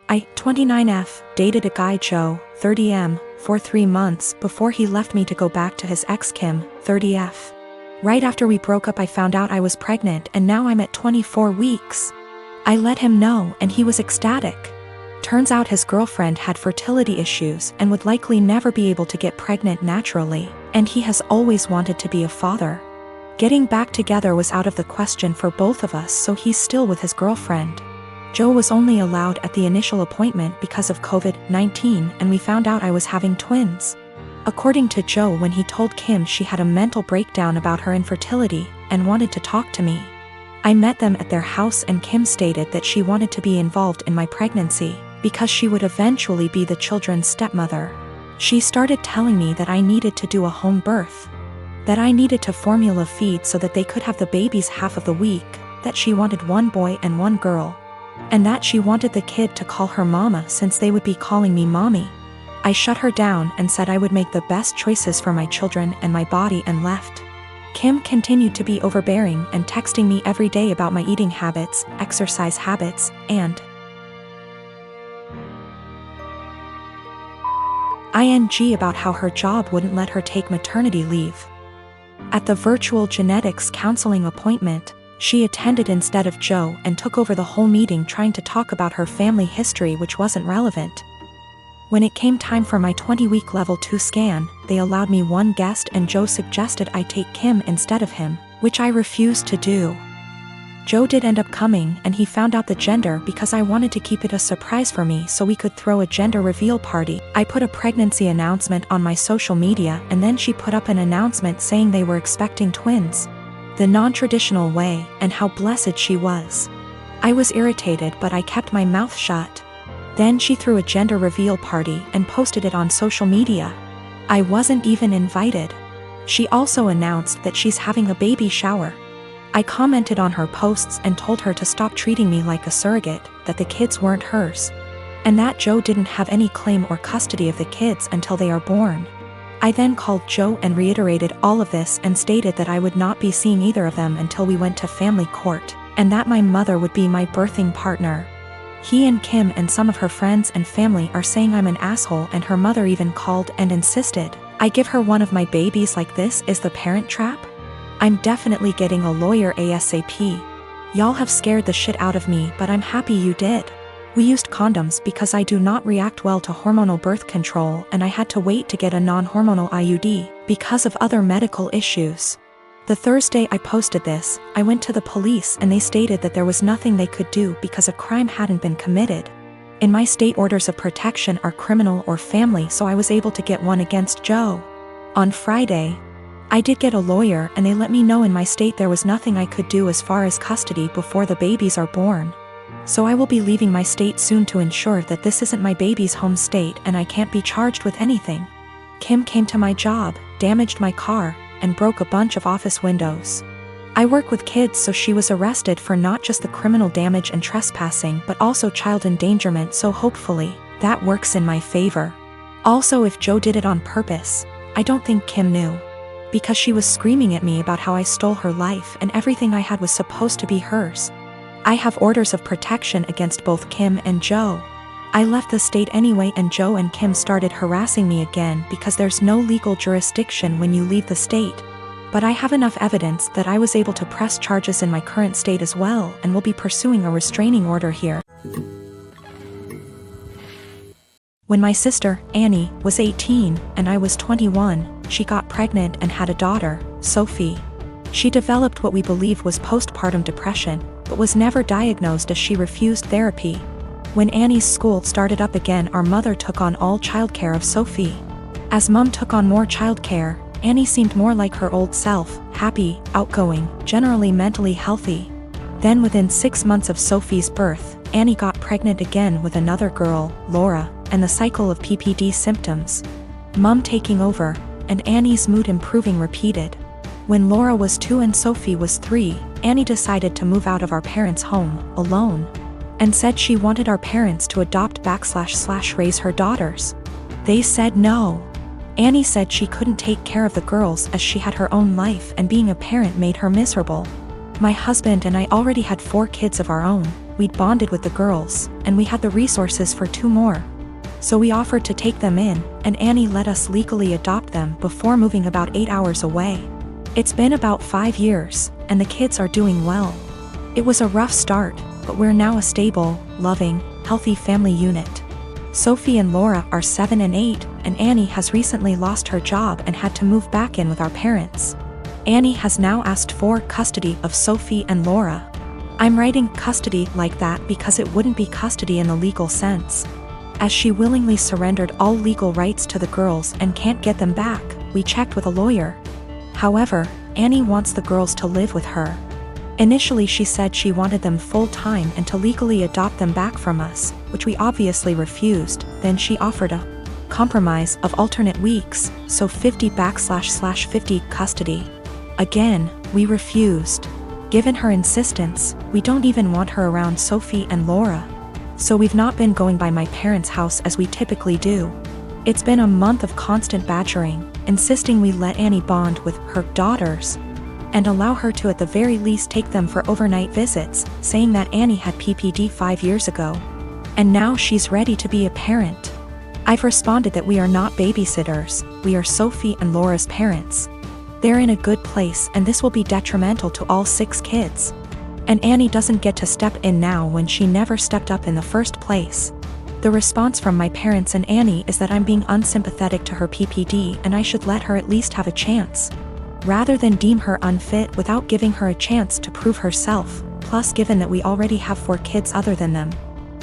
I, 29F, dated a guy Joe, 30M, for 3 months before he left me to go back to his ex Kim, 30F. Right after we broke up I found out I was pregnant and now I'm at 24 weeks. I let him know and he was ecstatic. Turns out his girlfriend had fertility issues and would likely never be able to get pregnant naturally, and he has always wanted to be a father. Getting back together was out of the question for both of us, so he's still with his girlfriend. Joe was only allowed at the initial appointment because of COVID-19, and we found out I was having twins. According to Joe, when he told Kim, she had a mental breakdown about her infertility and wanted to talk to me. I met them at their house and Kim stated that she wanted to be involved in my pregnancy because she would eventually be the children's stepmother. She started telling me that I needed to do a home birth, that I needed to formula feed so that they could have the babies half of the week, that she wanted 1 boy and 1 girl, and that she wanted the kid to call her mama since they would be calling me mommy. I shut her down and said I would make the best choices for my children and my body and left. Kim continued to be overbearing and texting me every day about my eating habits, exercise habits, and ing about how her job wouldn't let her take maternity leave. At the virtual genetics counseling appointment, she attended instead of Joe and took over the whole meeting trying to talk about her family history, which wasn't relevant. When it came time for my 20-week level 2 scan, they allowed me 1 guest and Joe suggested I take Kim instead of him, which I refused to do. Joe did end up coming and he found out the gender because I wanted to keep it a surprise for me so we could throw a gender reveal party. I put a pregnancy announcement on my social media and then she put up an announcement saying they were expecting twins, the non-traditional way, and how blessed she was. I was irritated but I kept my mouth shut. Then she threw a gender reveal party and posted it on social media. I wasn't even invited. She also announced that she's having a baby shower. I commented on her posts and told her to stop treating me like a surrogate, that the kids weren't hers, and that Joe didn't have any claim or custody of the kids until they are born. I then called Joe and reiterated all of this and stated that I would not be seeing either of them until we went to family court, and that my mother would be my birthing partner. He and Kim and some of her friends and family are saying I'm an asshole, and her mother even called and insisted I give her one of my babies. Like, this is the Parent Trap? I'm definitely getting a lawyer ASAP. Y'all have scared the shit out of me, but I'm happy you did. We used condoms because I do not react well to hormonal birth control, and I had to wait to get a non-hormonal IUD because of other medical issues. The Thursday I posted this, I went to the police and they stated that there was nothing they could do because a crime hadn't been committed. In my state, orders of protection are criminal or family, so I was able to get one against Joe. On Friday, I did get a lawyer and they let me know in my state there was nothing I could do as far as custody before the babies are born. So I will be leaving my state soon to ensure that this isn't my baby's home state and I can't be charged with anything. Kim came to my job, damaged my car, and broke a bunch of office windows. I work with kids, so she was arrested for not just the criminal damage and trespassing but also child endangerment, so hopefully that works in my favor. Also, if Joe did it on purpose, I don't think Kim knew, because she was screaming at me about how I stole her life and everything I had was supposed to be hers. I have orders of protection against both Kim and Joe. I left the state anyway and Joe and Kim started harassing me again because there's no legal jurisdiction when you leave the state. But I have enough evidence that I was able to press charges in my current state as well and will be pursuing a restraining order here. When my sister, Annie, was 18 and I was 21, she got pregnant and had a daughter, Sophie. She developed what we believe was postpartum depression, but was never diagnosed as she refused therapy. When Annie's school started up again, our mother took on all childcare of Sophie. As Mum took on more childcare, Annie seemed more like her old self, happy, outgoing, generally mentally healthy. Then within 6 months of Sophie's birth, Annie got pregnant again with another girl, Laura, and the cycle of PPD symptoms, Mum taking over, and Annie's mood improving repeated. When Laura was 2 and Sophie was 3, Annie decided to move out of our parents' home, alone, and said she wanted our parents to adopt/raise her daughters. They said no. Annie said she couldn't take care of the girls as she had her own life and being a parent made her miserable. My husband and I already had 4 kids of our own, we'd bonded with the girls, and we had the resources for 2 more. So we offered to take them in, and Annie let us legally adopt them before moving about 8 hours away. It's been about 5 years, and the kids are doing well. It was a rough start, but we're now a stable, loving, healthy family unit. Sophie and Laura are 7 and 8, and Annie has recently lost her job and had to move back in with our parents. Annie has now asked for custody of Sophie and Laura. I'm writing custody like that because it wouldn't be custody in the legal sense. As she willingly surrendered all legal rights to the girls and can't get them back, we checked with a lawyer. However, Annie wants the girls to live with her. Initially she said she wanted them full-time and to legally adopt them back from us, which we obviously refused. Then she offered a compromise of alternate weeks, so 50/50 custody. Again, we refused. Given her insistence, we don't even want her around Sophie and Laura. So we've not been going by my parents' house as we typically do. It's been a month of constant badgering, insisting we let Annie bond with her daughters and allow her to at the very least take them for overnight visits, saying that Annie had PPD 5 years ago. And now she's ready to be a parent. I've responded that we are not babysitters, we are Sophie and Laura's parents. They're in a good place and this will be detrimental to all 6 kids. And Annie doesn't get to step in now when she never stepped up in the first place. The response from my parents and Annie is that I'm being unsympathetic to her PPD and I should let her at least have a chance, rather than deem her unfit without giving her a chance to prove herself. Plus, given that we already have 4 kids other than them,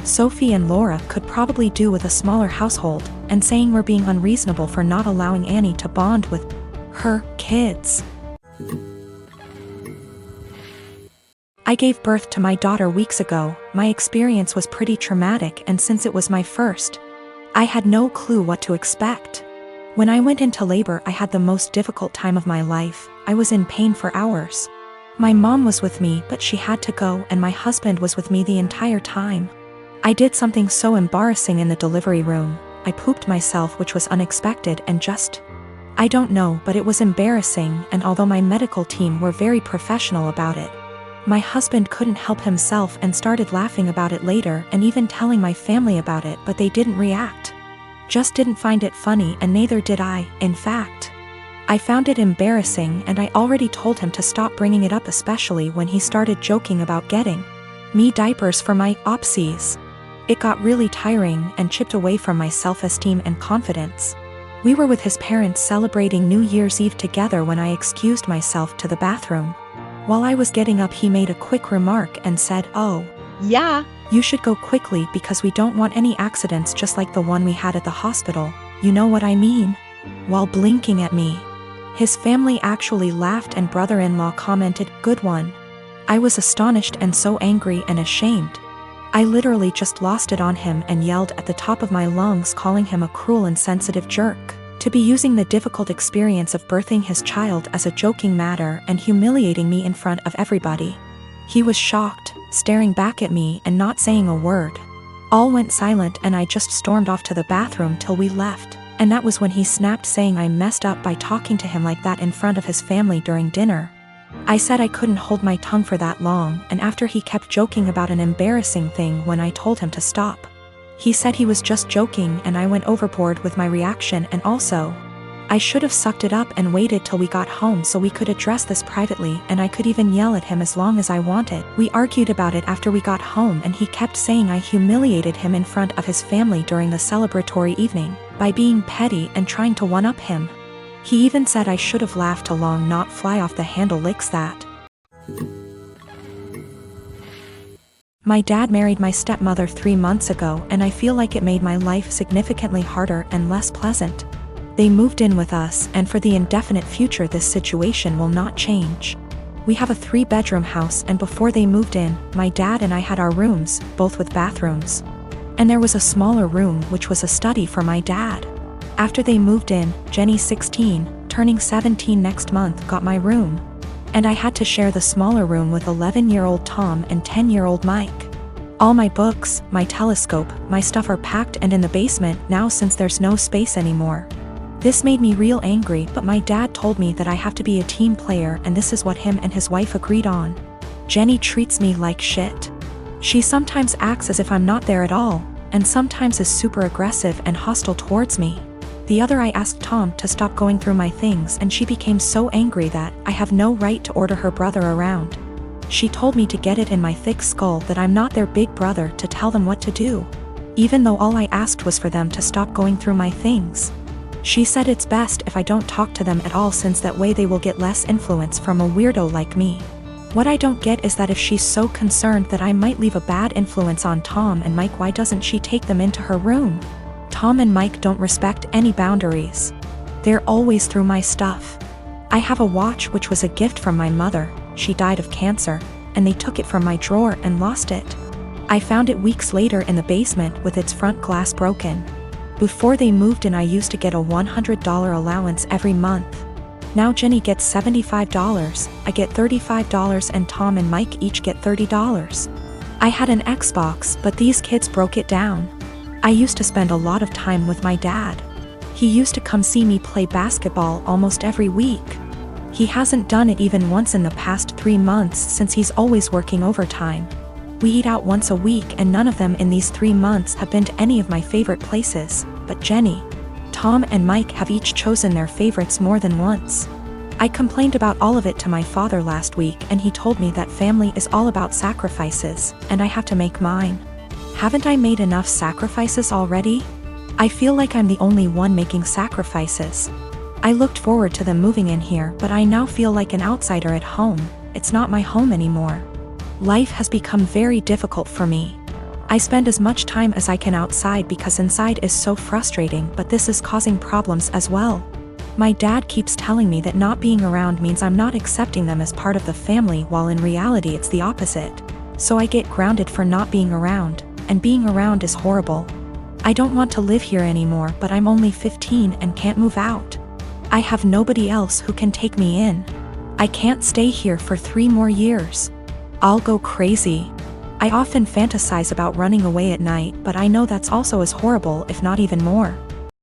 Sophie and Laura could probably do with a smaller household, and saying we're being unreasonable for not allowing Annie to bond with her kids. I gave birth to my daughter weeks ago. My experience was pretty traumatic, and since it was my first, I had no clue what to expect. When I went into labor, I had the most difficult time of my life. I was in pain for hours. My mom was with me, but she had to go, and my husband was with me the entire time. I did something so embarrassing in the delivery room. I pooped myself, which was unexpected and just, I don't know, but it was embarrassing, and although my medical team were very professional about it, my husband couldn't help himself and started laughing about it later and even telling my family about it, but they didn't react. Just didn't find it funny, and neither did I. In fact, I found it embarrassing, and I already told him to stop bringing it up, especially when he started joking about getting me diapers for my opsies. It got really tiring and chipped away from my self-esteem and confidence. We were with his parents celebrating New Year's Eve together when I excused myself to the bathroom. While I was getting up, he made a quick remark and said, "Oh, yeah, you should go quickly because we don't want any accidents just like the one we had at the hospital. You know what I mean?" While blinking at me. His family actually laughed and brother-in-law commented, "Good one." I was astonished and so angry and ashamed. I literally just lost it on him and yelled at the top of my lungs, calling him a cruel and insensitive jerk, to be using the difficult experience of birthing his child as a joking matter and humiliating me in front of everybody. He was shocked, staring back at me and not saying a word. All went silent and I just stormed off to the bathroom till we left, and that was when he snapped, saying I messed up by talking to him like that in front of his family during dinner. I said I couldn't hold my tongue for that long, and after he kept joking about an embarrassing thing when I told him to stop. He said he was just joking, and I went overboard with my reaction, and also, I should have sucked it up and waited till we got home so we could address this privately, and I could even yell at him as long as I wanted. We argued about it after we got home, and he kept saying I humiliated him in front of his family during the celebratory evening by being petty and trying to one-up him. He even said I should have laughed along, not fly off the handle licks that. My dad married my stepmother 3 months ago, and I feel like it made my life significantly harder and less pleasant. They moved in with us, and for the indefinite future this situation will not change. We have a 3-bedroom house, and before they moved in, my dad and I had our rooms, both with bathrooms. And there was a smaller room which was a study for my dad. After they moved in, Jenny, 16, turning 17 next month, got my room. And I had to share the smaller room with 11-year-old Tom and 10-year-old Mike. All my books, my telescope, my stuff are packed and in the basement now since there's no space anymore. This made me real angry, but my dad told me that I have to be a team player, and this is what him and his wife agreed on. Jenny treats me like shit. She sometimes acts as if I'm not there at all, and sometimes is super aggressive and hostile towards me. The other I asked Tom to stop going through my things and she became so angry that I have no right to order her brother around. She told me to get it in my thick skull that I'm not their big brother to tell them what to do, even though all I asked was for them to stop going through my things. She said it's best if I don't talk to them at all since that way they will get less influence from a weirdo like me. What I don't get is that if she's so concerned that I might leave a bad influence on Tom and Mike, why doesn't she take them into her room? Tom and Mike don't respect any boundaries. They're always through my stuff. I have a watch which was a gift from my mother. She died of cancer, and they took it from my drawer and lost it. I found it weeks later in the basement with its front glass broken. Before they moved in, I used to get a $100 allowance every month. Now Jenny gets $75, I get $35, and Tom and Mike each get $30. I had an Xbox, but these kids broke it down. I used to spend a lot of time with my dad. He used to come see me play basketball almost every week. He hasn't done it even once in the past 3 months since he's always working overtime. We eat out once a week and none of them in these 3 months have been to any of my favorite places, but Jenny, Tom and Mike have each chosen their favorites more than once. I complained about all of it to my father last week and he told me that family is all about sacrifices, and I have to make mine. Haven't I made enough sacrifices already? I feel like I'm the only one making sacrifices. I looked forward to them moving in here, but I now feel like an outsider at home. It's not my home anymore. Life has become very difficult for me. I spend as much time as I can outside because inside is so frustrating, but this is causing problems as well. My dad keeps telling me that not being around means I'm not accepting them as part of the family, while in reality it's the opposite. So I get grounded for not being around, and being around is horrible. I don't want to live here anymore, but I'm only 15 and can't move out. I have nobody else who can take me in. I can't stay here for 3 more years. I'll go crazy. I often fantasize about running away at night, but I know that's also as horrible, if not even more.